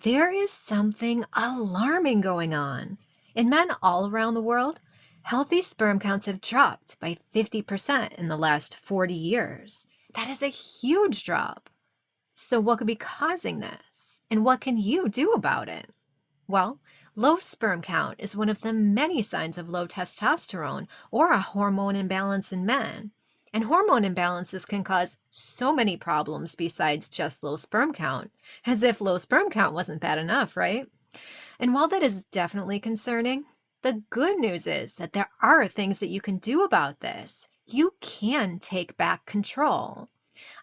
There is something alarming going on. In men all around the world, healthy sperm counts have dropped by 50% in the last 40 years. That is a huge drop. So, what could be causing this? And what can you do about it? Well, low sperm count is one of the many signs of low testosterone or a hormone imbalance in men. And hormone imbalances can cause so many problems besides just low sperm count, as if low sperm count wasn't bad enough, right? And while that is definitely concerning, the good news is that there are things that you can do about this. You can take back control.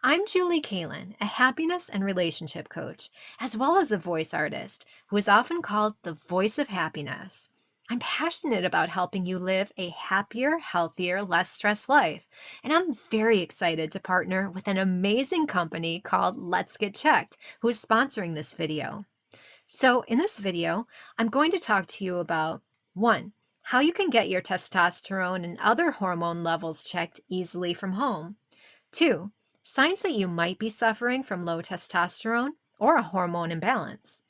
I'm Julie Kalin, a happiness and relationship coach, as well as a voice artist who is often called the voice of happiness. I'm passionate about helping you live a happier, healthier, less stressed life, and I'm very excited to partner with an amazing company called Let's Get Checked, who is sponsoring this video. So in this video, I'm going to talk to you about 1, how you can get your testosterone and other hormone levels checked easily from home. 2, signs that you might be suffering from low testosterone or a hormone imbalance.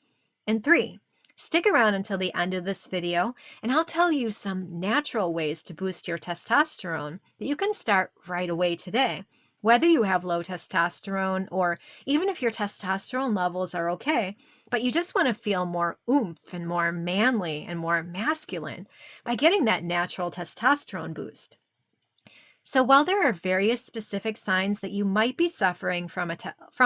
And 3, stick around until the end of this video and I'll tell you some natural ways to boost your testosterone that you can start right away today, whether you have low testosterone or even if your testosterone levels are okay, but you just want to feel more oomph and more manly and more masculine by getting that natural testosterone boost. So while there are various specific signs that you might be suffering from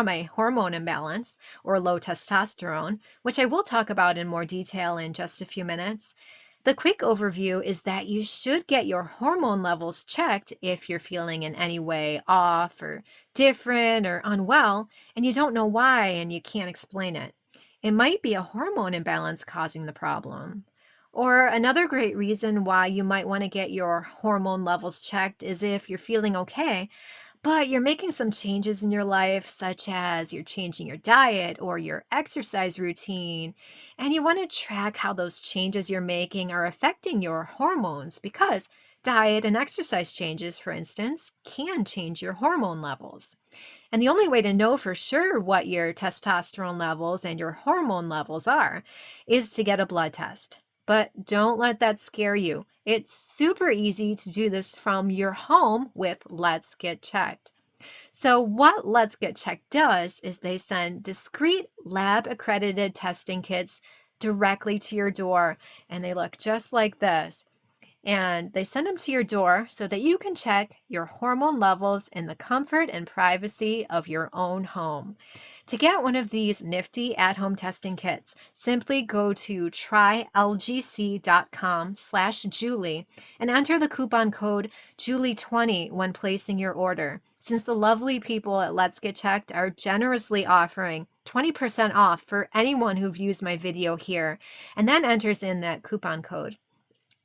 a hormone imbalance or low testosterone, which I will talk about in more detail in just a few minutes, the quick overview is that you should get your hormone levels checked if you're feeling in any way off or different or unwell and you don't know why and you can't explain it. It might be a hormone imbalance causing the problem. Or another great reason why you might want to get your hormone levels checked is if you're feeling okay, but you're making some changes in your life, such as you're changing your diet or your exercise routine, and you want to track how those changes you're making are affecting your hormones because diet and exercise changes, for instance, can change your hormone levels. And the only way to know for sure what your testosterone levels and your hormone levels are is to get a blood test. But don't let that scare you. It's super easy to do this from your home with Let's Get Checked. So what Let's Get Checked does is they send discrete lab accredited testing kits directly to your door, and they look just like this. And they send them to your door so that you can check your hormone levels in the comfort and privacy of your own home. To get one of these nifty at-home testing kits, simply go to trylgc.com/Julie and enter the coupon code Julie20 when placing your order, since the lovely people at Let's Get Checked are generously offering 20% off for anyone who views my video here and then enters in that coupon code.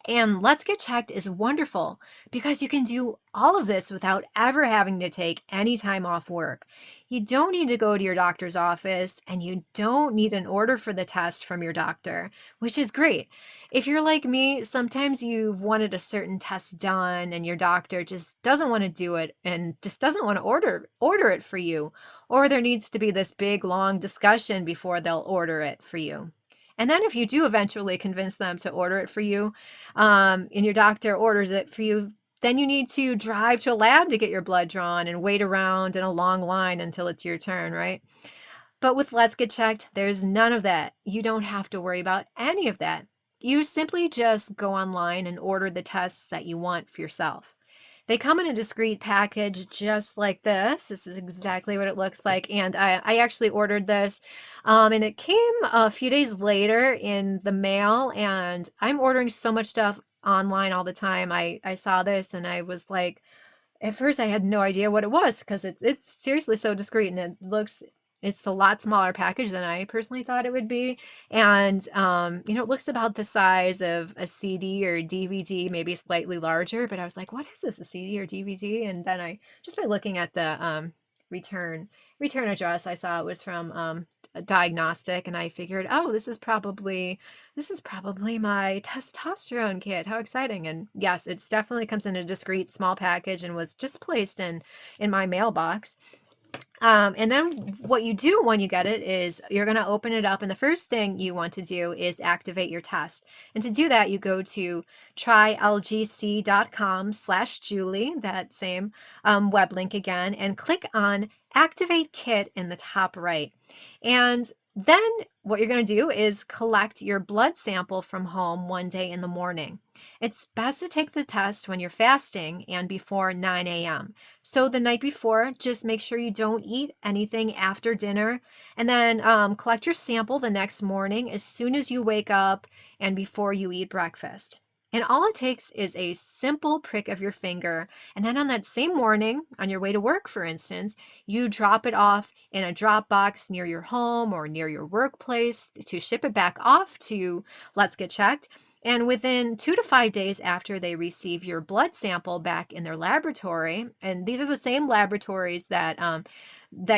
And Let's Get Checked is wonderful because you can do all of this without ever having to take any time off work. You don't need to go to your doctor's office and you don't need an order for the test from your doctor, which is great. If you're like me, sometimes you've wanted a certain test done and your doctor just doesn't want to do it and just doesn't want to order it for you, or there needs to be this big long discussion before they'll order it for you. And then if you do eventually convince them to order it for you, and your doctor orders it for you, then you need to drive to a lab to get your blood drawn and wait around in a long line until it's your turn, right? But with Let's Get Checked, there's none of that. You don't have to worry about any of that. You simply just go online and order the tests that you want for yourself. They come in a discreet package just like this. This is exactly what it looks like. And I actually ordered this and it came a few days later in the mail. And I'm ordering so much stuff online all the time. I saw this and I was like, at first I had no idea what it was because it's seriously so discreet and it's a lot smaller package than I personally thought it would be. And, it looks about the size of a CD or DVD, maybe slightly larger, but I was like, what is this, a CD or DVD? And then just by looking at the return address, I saw it was from a diagnostic and I figured, oh, this is probably my testosterone kit. How exciting. And yes, it's definitely comes in a discreet small package and was just placed in my mailbox. And then what you do when you get it is you're going to open it up. And the first thing you want to do is activate your test. And to do that, you go to trylgc.com/Julie, that same web link again, and click on Activate Kit in the top right. And then what you're going to do is collect your blood sample from home one day in the morning. It's best to take the test when you're fasting and before 9 a.m. So the night before, just make sure you don't eat anything after dinner, and then collect your sample the next morning as soon as you wake up and before you eat breakfast. And all it takes is a simple prick of your finger. And then on that same morning, on your way to work, for instance, you drop it off in a drop box near your home or near your workplace to ship it back off to Let's Get Checked. And within 2 to 5 days after they receive your blood sample back in their laboratory, and these are the same laboratories that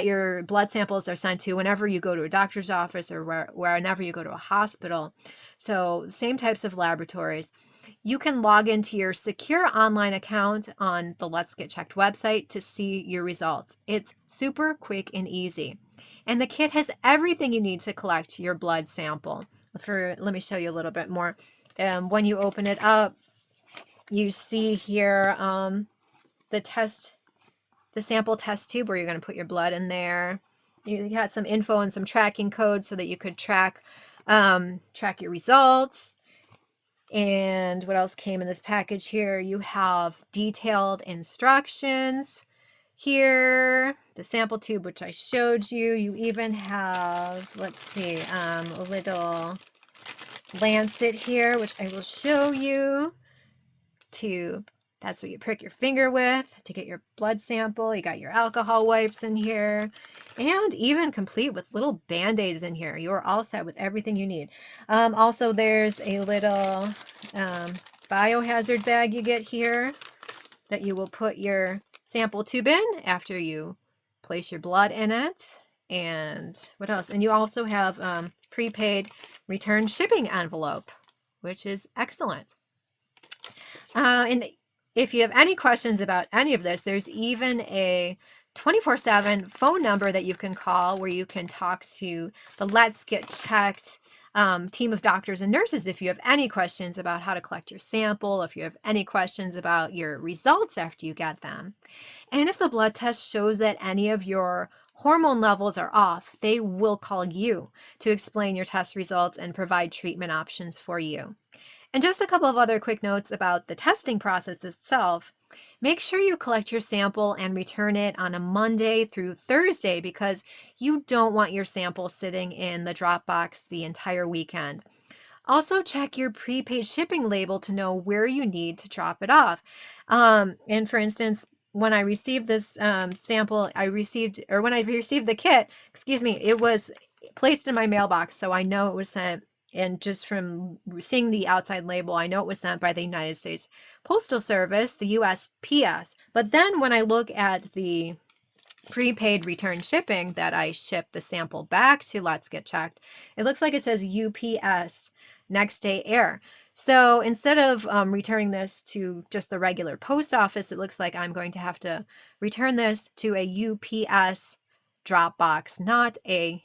your blood samples are sent to whenever you go to a doctor's office or whenever you go to a hospital. So same types of laboratories. You can log into your secure online account on the Let's Get Checked website to see your results. It's super quick and easy. And the kit has everything you need to collect your blood sample. Let me show you a little bit more. When you open it up, you see here the sample test tube where you're going to put your blood in there. You got some info and some tracking codes so that you could track your results. And what else came in this package here? You have detailed instructions here, the sample tube, which I showed you. You even have, let's see, a little lancet here, which I will show you. That's what you prick your finger with to get your blood sample. You got your alcohol wipes in here, and even complete with little band-aids in here. You are all set with everything you need. Also, there's a little biohazard bag you get here that you will put your sample tube in after you place your blood in it. And what else? And you also have prepaid return shipping envelope, which is excellent. And if you have any questions about any of this, there's even a 24/7 phone number that you can call where you can talk to the Let's Get Checked team of doctors and nurses if you have any questions about how to collect your sample, if you have any questions about your results after you get them. And if the blood test shows that any of your hormone levels are off, they will call you to explain your test results and provide treatment options for you. And just a couple of other quick notes about the testing process itself. Make sure you collect your sample and return it on a Monday through Thursday because you don't want your sample sitting in the drop box the entire weekend. Also, check your prepaid shipping label to know where you need to drop it off. And for instance, when I received this sample, when I received the kit, it was placed in my mailbox, so I know it was sent. And just from seeing the outside label, I know it was sent by the United States Postal Service, the USPS. But then when I look at the prepaid return shipping that I shipped the sample back to Let's Get Checked, it looks like it says UPS, next day air. So instead of returning this to just the regular post office, it looks like I'm going to have to return this to a UPS drop box, not a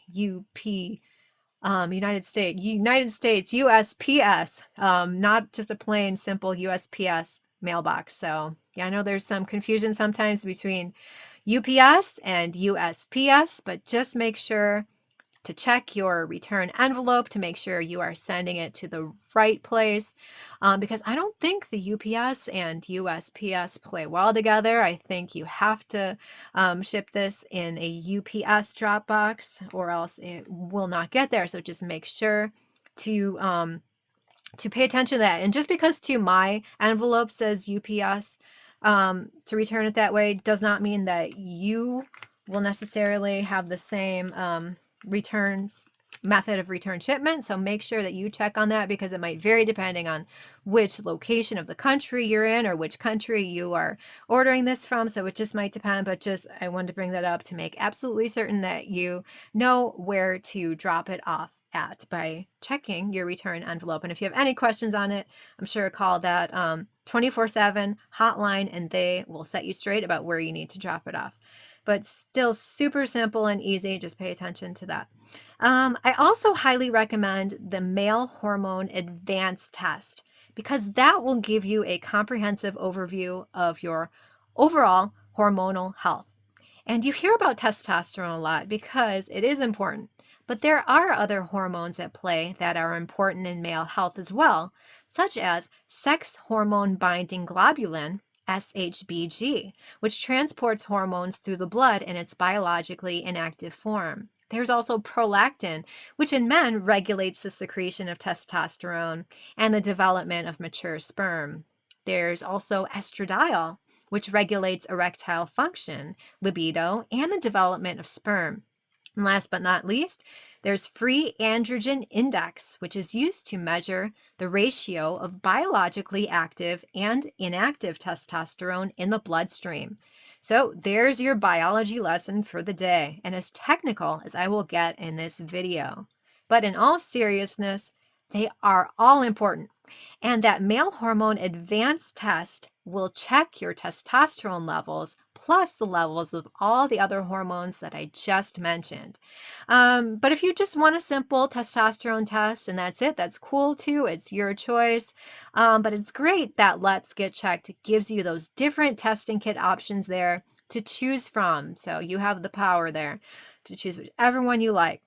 United States USPS, not just a plain simple USPS mailbox. So yeah, I know there's some confusion sometimes between UPS and USPS, but just make sure to check your return envelope to make sure you are sending it to the right place, because I don't think the UPS and USPS play well together. I think you have to ship this in a UPS drop box or else it will not get there. So just make sure to pay attention to that. And just because my envelope says UPS, to return it that way does not mean that you will necessarily have the same method of return shipment. So make sure that you check on that because it might vary depending on which location of the country you're in or which country you are ordering this from. So it just might depend, but I wanted to bring that up to make absolutely certain that you know where to drop it off at by checking your return envelope. And if you have any questions on it, I'm sure call that 24/7 hotline and they will set you straight about where you need to drop it off. but still super simple and easy. Just pay attention to that. I also highly recommend the male hormone advanced test because that will give you a comprehensive overview of your overall hormonal health. And you hear about testosterone a lot because it is important, but there are other hormones at play that are important in male health as well, such as sex hormone binding globulin, SHBG, which transports hormones through the blood in its biologically inactive form. There's also prolactin, which in men regulates the secretion of testosterone and the development of mature sperm. There's also estradiol, which regulates erectile function, libido, and the development of sperm. And last but not least, there's free androgen index, which is used to measure the ratio of biologically active and inactive testosterone in the bloodstream. So there's your biology lesson for the day, and as technical as I will get in this video. But in all seriousness, they are all important. And that male hormone advanced test will check your testosterone levels plus the levels of all the other hormones that I just mentioned. But if you just want a simple testosterone test and that's it, that's cool too. It's your choice. But it's great that Let's Get Checked gives you those different testing kit options there to choose from. So you have the power there to choose whichever one you like.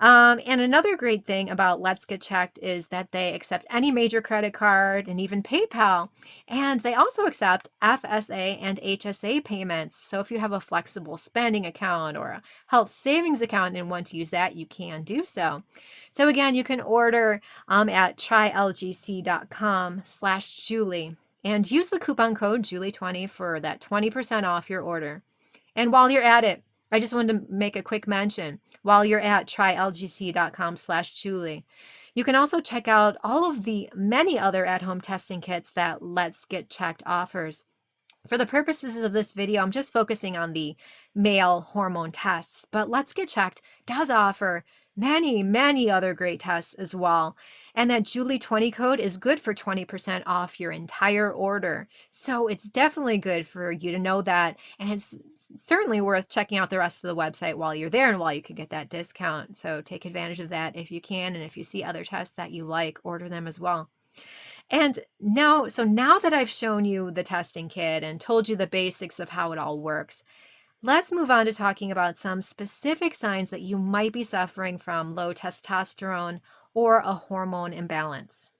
And another great thing about Let's Get Checked is that they accept any major credit card and even PayPal. And they also accept FSA and HSA payments. So if you have a flexible spending account or a health savings account and want to use that, you can do so. So again, you can order at trylgc.com/Julie and use the coupon code Julie20 for that 20% off your order. And while you're at it, I just wanted to make a quick mention. While you're at trylgc.com/Julie, you can also check out all of the many other at-home testing kits that Let's Get Checked offers. For the purposes of this video, I'm just focusing on the male hormone tests, but Let's Get Checked does offer many other great tests as well. And that Julie20 code is good for 20% off your entire order. So it's definitely good for you to know that. And it's certainly worth checking out the rest of the website while you're there and while you can get that discount. So take advantage of that if you can. And if you see other tests that you like, order them as well. And now that I've shown you the testing kit and told you the basics of how it all works, let's move on to talking about some specific signs that you might be suffering from low testosterone or a hormone imbalance.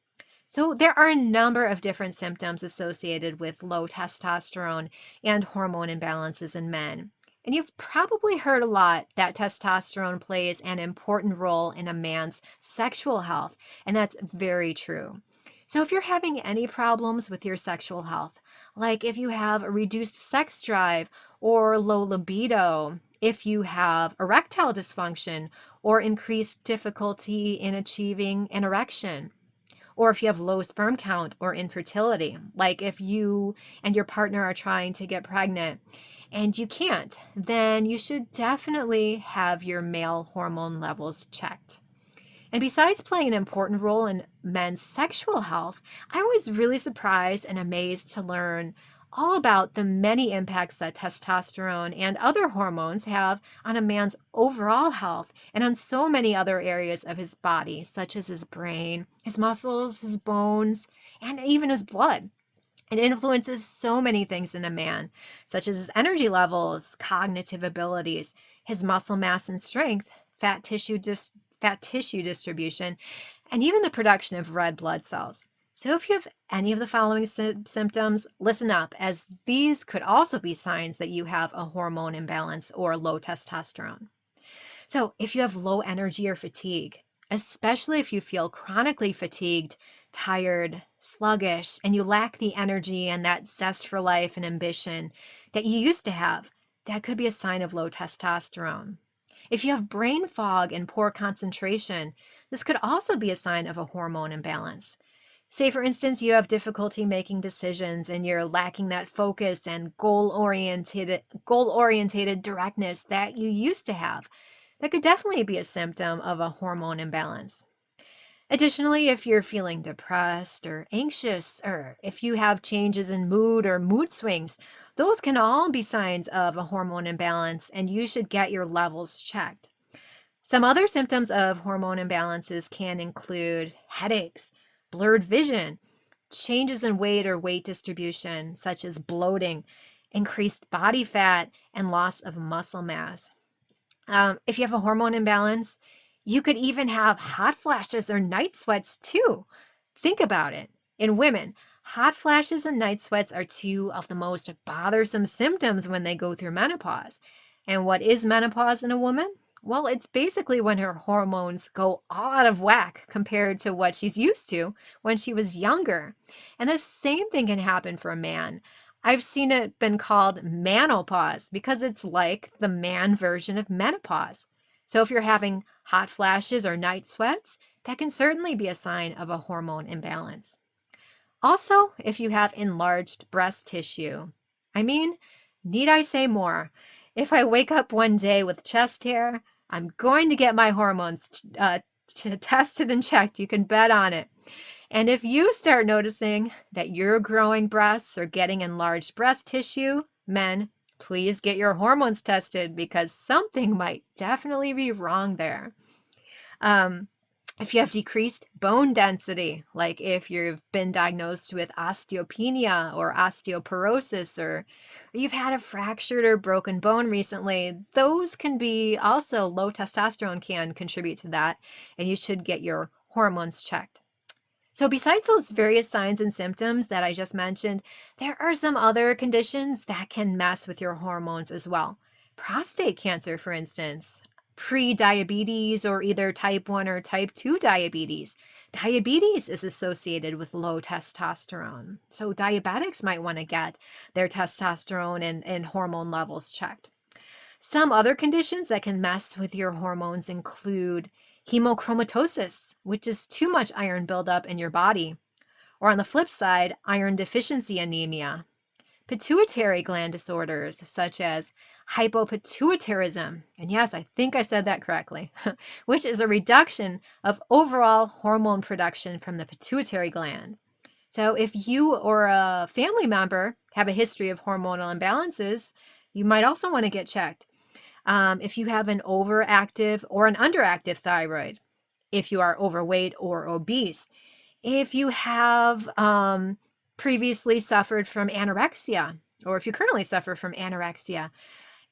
So there are a number of different symptoms associated with low testosterone and hormone imbalances in men. And you've probably heard a lot that testosterone plays an important role in a man's sexual health, and that's very true. So if you're having any problems with your sexual health, like if you have a reduced sex drive or low libido, if you have erectile dysfunction or increased difficulty in achieving an erection, or if you have low sperm count or infertility, like if you and your partner are trying to get pregnant and you can't, then you should definitely have your male hormone levels checked. And besides playing an important role in men's sexual health, I was really surprised and amazed to learn all about the many impacts that testosterone and other hormones have on a man's overall health and on so many other areas of his body, such as his brain, his muscles, his bones, and even his blood. It influences so many things in a man, such as his energy levels, cognitive abilities, his muscle mass and strength, fat tissue distribution, and even the production of red blood cells. So if you have any of the following symptoms, listen up, as these could also be signs that you have a hormone imbalance or low testosterone. So if you have low energy or fatigue, especially if you feel chronically fatigued, tired, sluggish, and you lack the energy and that zest for life and ambition that you used to have, that could be a sign of low testosterone. If you have brain fog and poor concentration, this could also be a sign of a hormone imbalance. Say, for instance, you have difficulty making decisions and you're lacking that focus and goal-oriented directness that you used to have. That could definitely be a symptom of a hormone imbalance. Additionally, if you're feeling depressed or anxious, or if you have changes in mood or mood swings, those can all be signs of a hormone imbalance, and you should get your levels checked. Some other symptoms of hormone imbalances can include headaches, blurred vision, changes in weight or weight distribution, such as bloating, increased body fat, and loss of muscle mass. If you have a hormone imbalance, you could even have hot flashes or night sweats too. Think about it. In women, hot flashes and night sweats are two of the most bothersome symptoms when they go through menopause. And what is menopause in a woman? Well, it's basically when her hormones go all out of whack compared to what she's used to when she was younger. And the same thing can happen for a man. I've seen it been called manopause because it's like the man version of menopause. So if you're having hot flashes or night sweats, that can certainly be a sign of a hormone imbalance. Also, if you have enlarged breast tissue. I mean, need I say more? If I wake up one day with chest hair, I'm going to get my hormones tested and checked. You can bet on it. And if you start noticing that your growing breasts or getting enlarged breast tissue, men, please get your hormones tested because something might definitely be wrong there. Um, if you have decreased bone density, like if you've been diagnosed with osteopenia or osteoporosis, or you've had a fractured or broken bone recently, those can be also low testosterone can contribute to that, and you should get your hormones checked. So, besides those various signs and symptoms that I just mentioned, there are some other conditions that can mess with your hormones as well. Prostate cancer, for instance, pre-diabetes, or either type 1 or type 2 diabetes. Diabetes is associated with low testosterone. So, diabetics might want to get their testosterone and hormone levels checked. Some other conditions that can mess with your hormones include hemochromatosis, which is too much iron buildup in your body, or on the flip side, iron deficiency anemia. Pituitary gland disorders such as hypopituitarism, and yes, I think I said that correctly, which is a reduction of overall hormone production from the pituitary gland. So if you or a family member have a history of hormonal imbalances, you might also want to get checked. If you have an overactive or an underactive thyroid, if you are overweight or obese, if you have previously suffered from anorexia, or if you currently suffer from anorexia,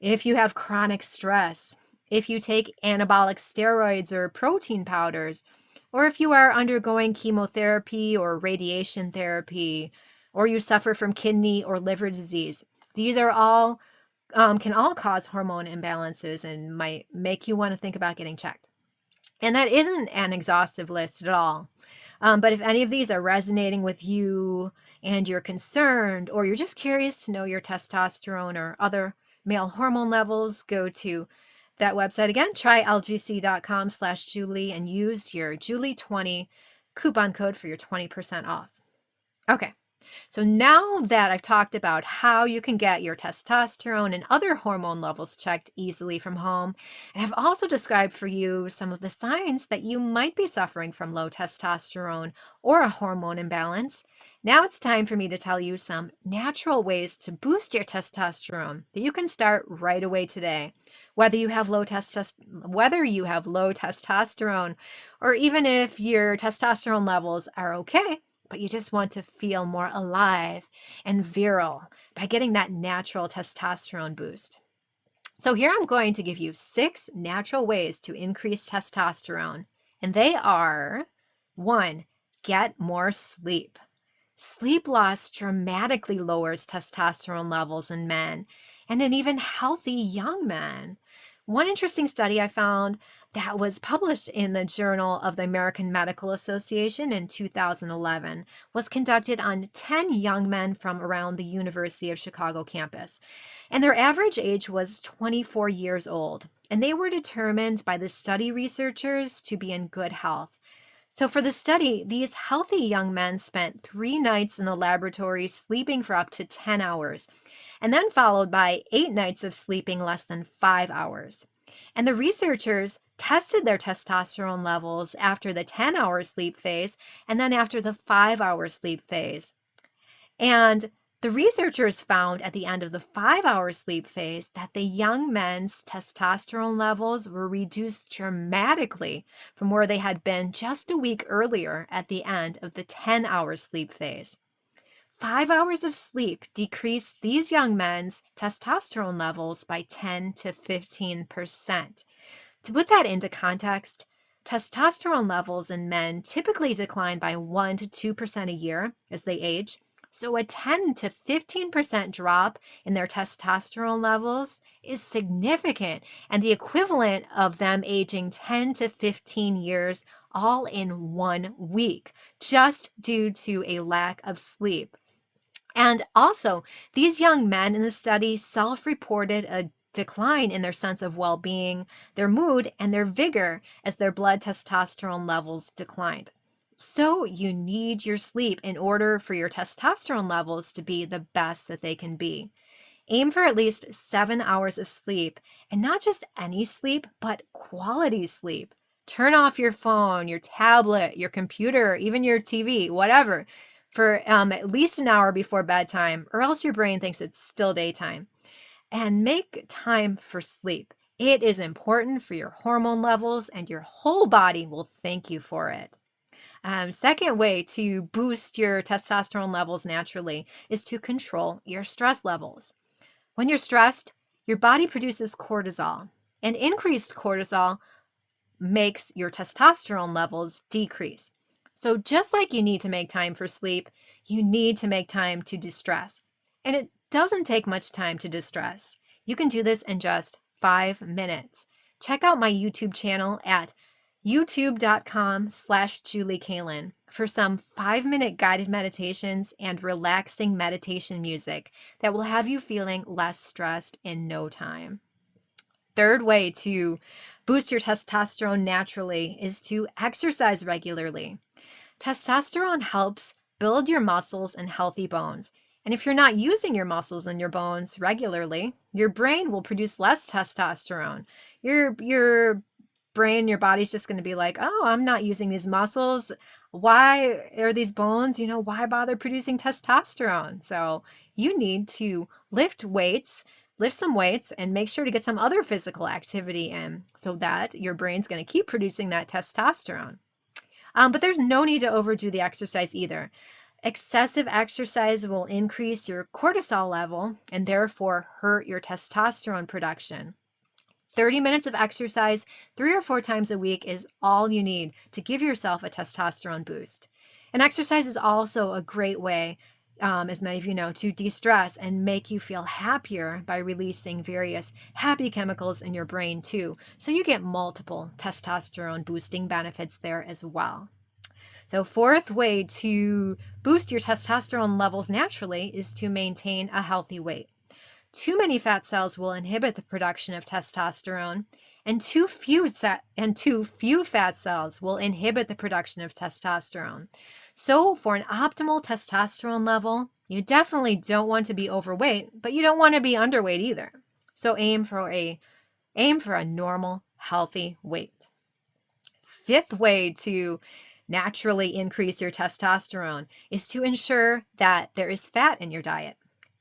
if you have chronic stress, if you take anabolic steroids or protein powders, or if you are undergoing chemotherapy or radiation therapy, or you suffer from kidney or liver disease. These are all can all cause hormone imbalances and might make you want to think about getting checked. And that isn't an exhaustive list at all. But if any of these are resonating with you and you're concerned, or you're just curious to know your testosterone or other male hormone levels, go to that website again, trylgc.com/Julie, and use your Julie20 coupon code for your 20% off. Okay. So now that I've talked about how you can get your testosterone and other hormone levels checked easily from home, and I've also described for you some of the signs that you might be suffering from low testosterone or a hormone imbalance, now it's time for me to tell you some natural ways to boost your testosterone that you can start right away today. Whether you have low testosterone, or even if your testosterone levels are okay, but you just want to feel more alive and virile by getting that natural testosterone boost. So here I'm going to give you 6 natural ways to increase testosterone, and they are: 1, get more sleep. Sleep loss dramatically lowers testosterone levels in men and in even healthy young men. One interesting study I found that was published in the Journal of the American Medical Association in 2011 was conducted on 10 young men from around the University of Chicago campus. And their average age was 24 years old. And they were determined by the study researchers to be in good health. So for the study, these healthy young men spent 3 nights in the laboratory sleeping for up to 10 hours, and then followed by 8 nights of sleeping less than 5 hours. And the researchers tested their testosterone levels after the 10-hour sleep phase and then after the 5-hour sleep phase. And the researchers found at the end of the 5-hour sleep phase that the young men's testosterone levels were reduced dramatically from where they had been just a week earlier at the end of the 10-hour sleep phase. 5 hours of sleep decreased these young men's testosterone levels by 10 to 15%. To put that into context, testosterone levels in men typically decline by 1 to 2% a year as they age. So a 10 to 15% drop in their testosterone levels is significant and the equivalent of them aging 10 to 15 years all in 1 week, just due to a lack of sleep. And also, these young men in the study self-reported a decline in their sense of well-being, their mood, and their vigor as their blood testosterone levels declined. So you need your sleep in order for your testosterone levels to be the best that they can be. Aim for at least 7 hours of sleep, and not just any sleep, but quality sleep. Turn off your phone, your tablet, your computer, even your TV, whatever, for at least an hour before bedtime, or else your brain thinks it's still daytime. And make time for sleep. It is important for your hormone levels, and your whole body will thank you for it. Second way to boost your testosterone levels naturally is to control your stress levels. When you're stressed, your body produces cortisol, and increased cortisol makes your testosterone levels decrease. So just like you need to make time for sleep, you need to make time to distress. And it doesn't take much time to distress. You can do this in just 5 minutes. Check out my YouTube channel at youtube.com/Julie Kalin for some 5-minute guided meditations and relaxing meditation music that will have you feeling less stressed in no time. Third way to boost your testosterone naturally is to exercise regularly. Testosterone helps build your muscles and healthy bones. And if you're not using your muscles and your bones regularly, your brain will produce less testosterone. Your brain, your body's just going to be like, oh, I'm not using these muscles. Why are these bones? Why bother producing testosterone? So you need to lift some weights and make sure to get some other physical activity in so that your brain's going to keep producing that testosterone. But there's no need to overdo the exercise either. Excessive exercise will increase your cortisol level and therefore hurt your testosterone production. 30 minutes of exercise 3 or 4 times a week is all you need to give yourself a testosterone boost. And exercise is also a great way, as many of you know, to de-stress and make you feel happier by releasing various happy chemicals in your brain too. So you get multiple testosterone boosting benefits there as well. So fourth way to boost your testosterone levels naturally is to maintain a healthy weight. Too many fat cells will inhibit the production of testosterone, and too few fat cells will inhibit the production of testosterone. So for an optimal testosterone level, you definitely don't want to be overweight, but you don't want to be underweight either. So aim for a normal, healthy weight. Fifth way to naturally increase your testosterone is to ensure that there is fat in your diet.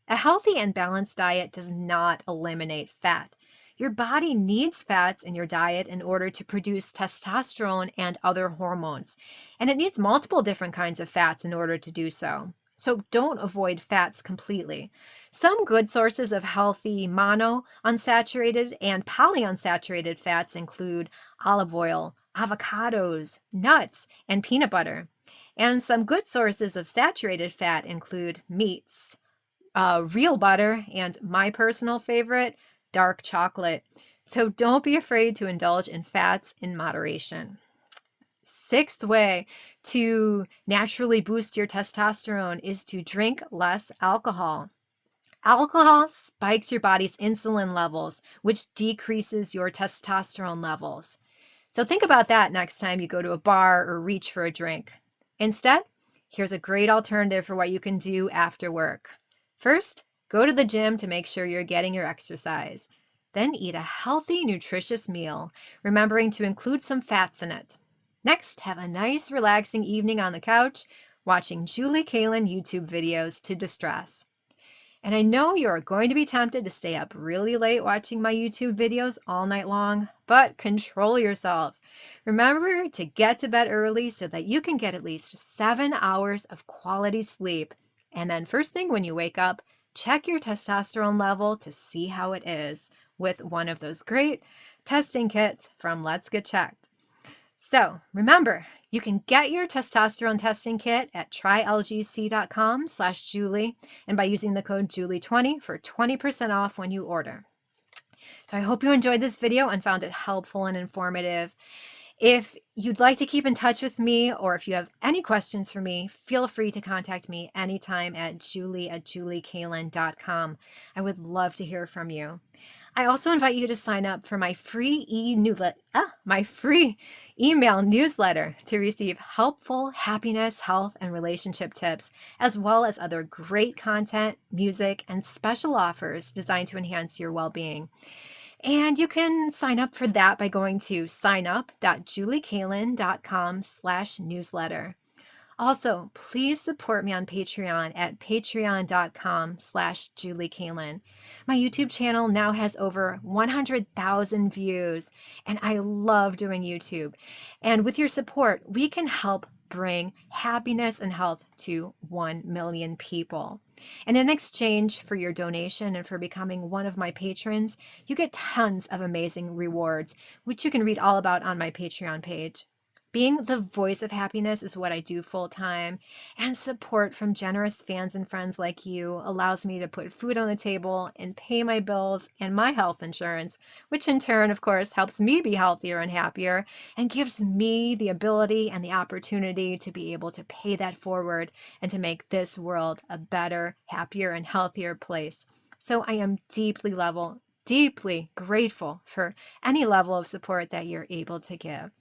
A healthy and balanced diet does not eliminate fat. Your body needs fats in your diet in order to produce testosterone and other hormones, and it needs multiple different kinds of fats in order to do so. So don't avoid fats completely. Some good sources of healthy monounsaturated and polyunsaturated fats include olive oil, avocados, nuts, and peanut butter. And some good sources of saturated fat include meats, real butter, and my personal favorite, dark chocolate. So don't be afraid to indulge in fats in moderation. Sixth way to naturally boost your testosterone is to drink less alcohol. Alcohol spikes your body's insulin levels, which decreases your testosterone levels. So think about that next time you go to a bar or reach for a drink. Instead, here's a great alternative for what you can do after work. First, go to the gym to make sure you're getting your exercise. Then eat a healthy, nutritious meal, remembering to include some fats in it. Next, have a nice, relaxing evening on the couch, watching Julie Kaelin YouTube videos to distress. And I know you're going to be tempted to stay up really late watching my YouTube videos all night long, but control yourself. Remember to get to bed early so that you can get at least 7 hours of quality sleep. And then first thing when you wake up, check your testosterone level to see how it is with one of those great testing kits from Let's Get Checked. So remember, you can get your testosterone testing kit at trylgc.com/Julie and by using the code Julie20 for 20% off when you order. So I hope you enjoyed this video and found it helpful and informative. If you'd like to keep in touch with me or if you have any questions for me, feel free to contact me anytime at julie@juliekaelin.com. I would love to hear from you. I also invite you to sign up for my free email newsletter to receive helpful happiness, health, and relationship tips, as well as other great content, music, and special offers designed to enhance your well-being. And you can sign up for that by going to signup.juliekaelin.com/newsletter. Also, please support me on Patreon at patreon.com/JulieKaelin. My YouTube channel now has over 100,000 views, and I love doing YouTube. And with your support, we can help bring happiness and health to 1 million people. And in exchange for your donation and for becoming one of my patrons, you get tons of amazing rewards, which you can read all about on my Patreon page. Being the voice of happiness is what I do full time, and support from generous fans and friends like you allows me to put food on the table and pay my bills and my health insurance, which in turn, of course, helps me be healthier and happier and gives me the ability and the opportunity to be able to pay that forward and to make this world a better, happier, and healthier place. So I am deeply grateful for any level of support that you're able to give.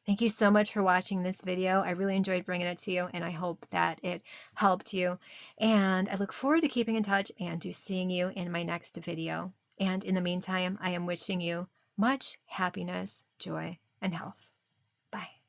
Thank you so much for watching this video. I really enjoyed bringing it to you, and I hope that it helped you. And I look forward to keeping in touch and to seeing you in my next video. And in the meantime, I am wishing you much happiness, joy, and health. Bye.